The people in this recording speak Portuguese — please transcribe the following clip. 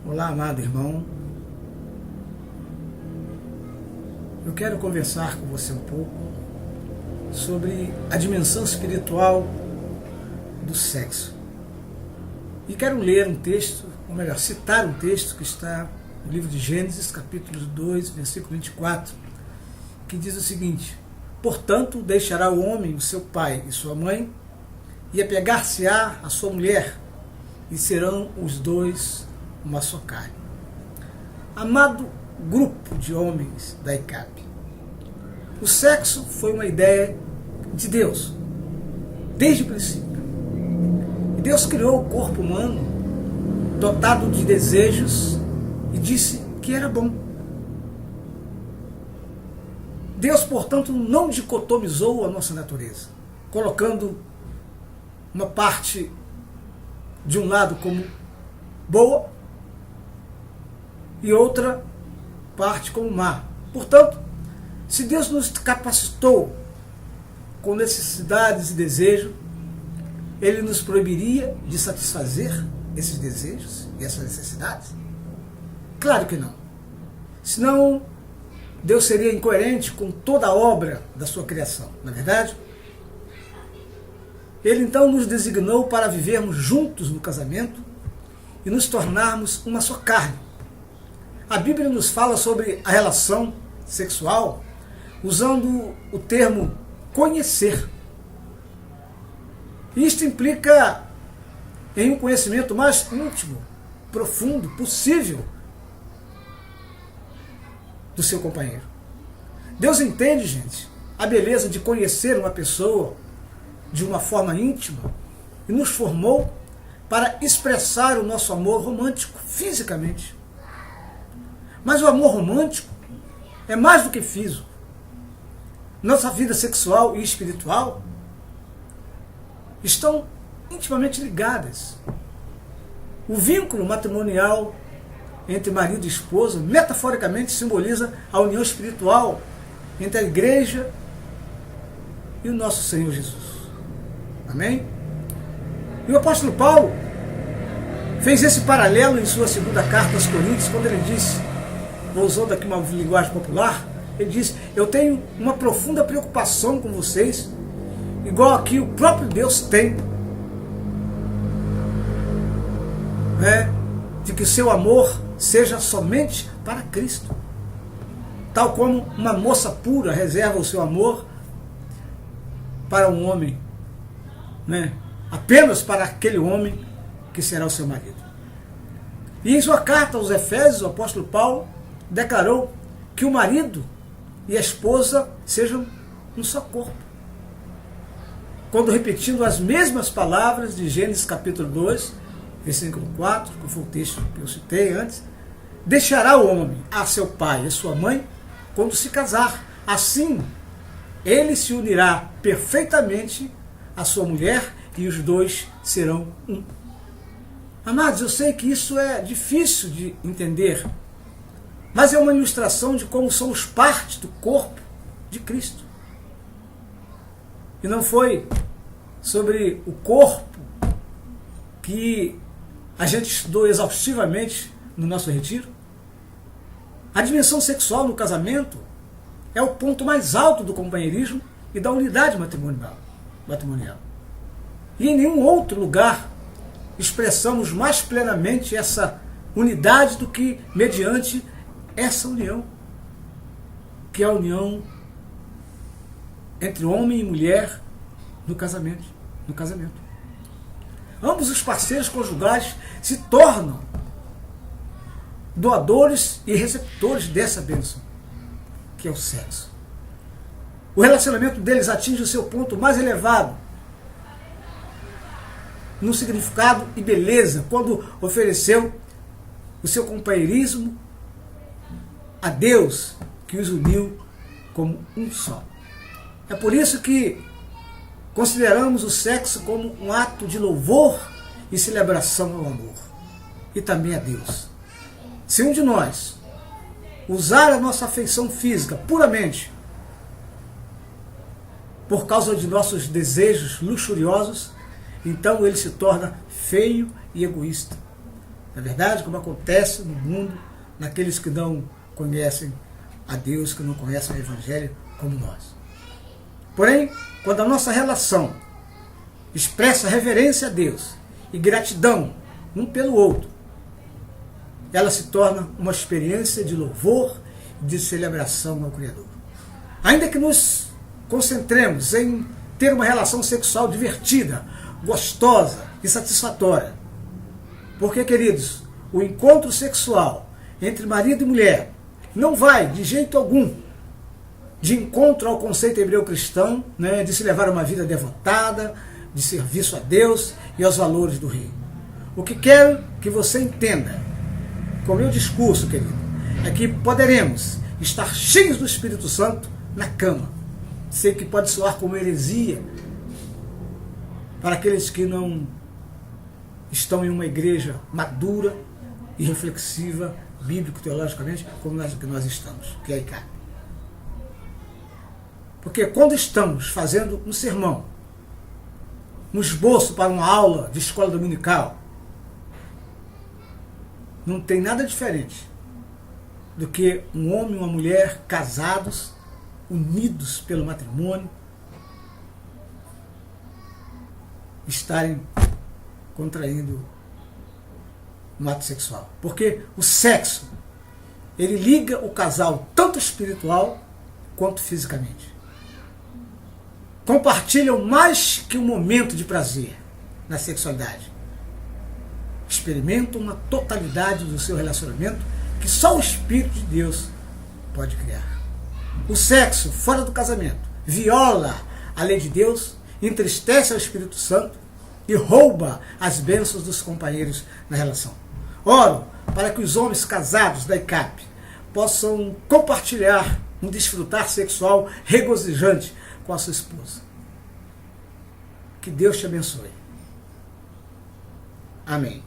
Olá, amado irmão. Eu quero conversar com você um pouco sobre a dimensão espiritual do sexo. E quero ler um texto, ou melhor, citar um texto que está no livro de Gênesis, capítulo 2, versículo 24, que diz o seguinte: portanto, deixará o homem o seu pai e sua mãe, e apegar-se-á a sua mulher, e serão os dois uma só carne. Amado grupo de homens da ICAP, o sexo foi uma ideia de Deus, desde o princípio. E Deus criou o corpo humano dotado de desejos e disse que era bom. Deus, portanto, não dicotomizou a nossa natureza, colocando uma parte de um lado como boa e outra parte como má. Portanto, se Deus nos capacitou com necessidades e desejos, Ele nos proibiria de satisfazer esses desejos e essas necessidades? Claro que não. Senão, Deus seria incoerente com toda a obra da sua criação, não é verdade? Ele então nos designou para vivermos juntos no casamento e nos tornarmos uma só carne. A Bíblia nos fala sobre a relação sexual usando o termo conhecer. Isto implica em um conhecimento mais íntimo, profundo, possível do seu companheiro. Deus entende, gente, a beleza de conhecer uma pessoa de uma forma íntima e nos formou para expressar o nosso amor romântico fisicamente. Mas o amor romântico é mais do que físico. Nossa vida sexual e espiritual estão intimamente ligadas. O vínculo matrimonial entre marido e esposa, metaforicamente, simboliza a união espiritual entre a igreja e o nosso Senhor Jesus. Amém? E o apóstolo Paulo fez esse paralelo em sua segunda carta aos Coríntios, quando ele disse, vou usando aqui uma linguagem popular, ele diz: eu tenho uma profunda preocupação com vocês, igual a que o próprio Deus tem, de que o seu amor seja somente para Cristo. Tal como uma moça pura reserva o seu amor para um homem, apenas para aquele homem que será o seu marido. E em sua carta aos Efésios, o apóstolo Paulo declarou que o marido e a esposa sejam um só corpo, quando repetindo as mesmas palavras de Gênesis capítulo 2, versículo 4, que foi o texto que eu citei antes: deixará o homem a seu pai e a sua mãe quando se casar, assim ele se unirá perfeitamente à sua mulher e os dois serão um. Amados, eu sei que isso é difícil de entender, mas é uma ilustração de como somos parte do corpo de Cristo. E não foi sobre o corpo que a gente estudou exaustivamente no nosso retiro? A dimensão sexual no casamento é o ponto mais alto do companheirismo e da unidade matrimonial. E em nenhum outro lugar expressamos mais plenamente essa unidade do que mediante essa união, que é a união entre homem e mulher no casamento. Ambos os parceiros conjugais se tornam doadores e receptores dessa bênção, que é o sexo. O relacionamento deles atinge o seu ponto mais elevado no significado e beleza quando ofereceu o seu companheirismo a Deus, que os uniu como um só. É por isso que consideramos o sexo como um ato de louvor e celebração ao amor e também a Deus. Se um de nós usar a nossa afeição física puramente por causa de nossos desejos luxuriosos, então ele se torna feio e egoísta. Na verdade, como acontece no mundo, naqueles que não conhecem a Deus, que não conhecem o Evangelho como nós. Porém, quando a nossa relação expressa reverência a Deus e gratidão um pelo outro, ela se torna uma experiência de louvor e de celebração ao Criador. Ainda que nos concentremos em ter uma relação sexual divertida, gostosa e satisfatória. Porque, queridos, o encontro sexual entre marido e mulher não vai, de jeito algum, de encontro ao conceito hebreu-cristão, né, de se levar uma vida devotada, de serviço a Deus e aos valores do reino. O que quero que você entenda com o meu discurso, querido, é que poderemos estar cheios do Espírito Santo na cama. Sei que pode soar como heresia para aqueles que não estão em uma igreja madura e reflexiva, bíblico-teologicamente, como nós estamos, que é a ICAP. Porque quando estamos fazendo um sermão, um esboço para uma aula de escola dominical, não tem nada diferente do que um homem e uma mulher casados, unidos pelo matrimônio, estarem contraindo um ato sexual. Porque o sexo, ele liga o casal tanto espiritual quanto fisicamente. Compartilham mais que um momento de prazer na sexualidade. Experimentam uma totalidade do seu relacionamento que só o Espírito de Deus pode criar. O sexo fora do casamento viola a lei de Deus, entristece ao Espírito Santo e rouba as bênçãos dos companheiros na relação. Oro para que os homens casados da ICAP possam compartilhar um desfrutar sexual regozijante com a sua esposa. Que Deus te abençoe. Amém.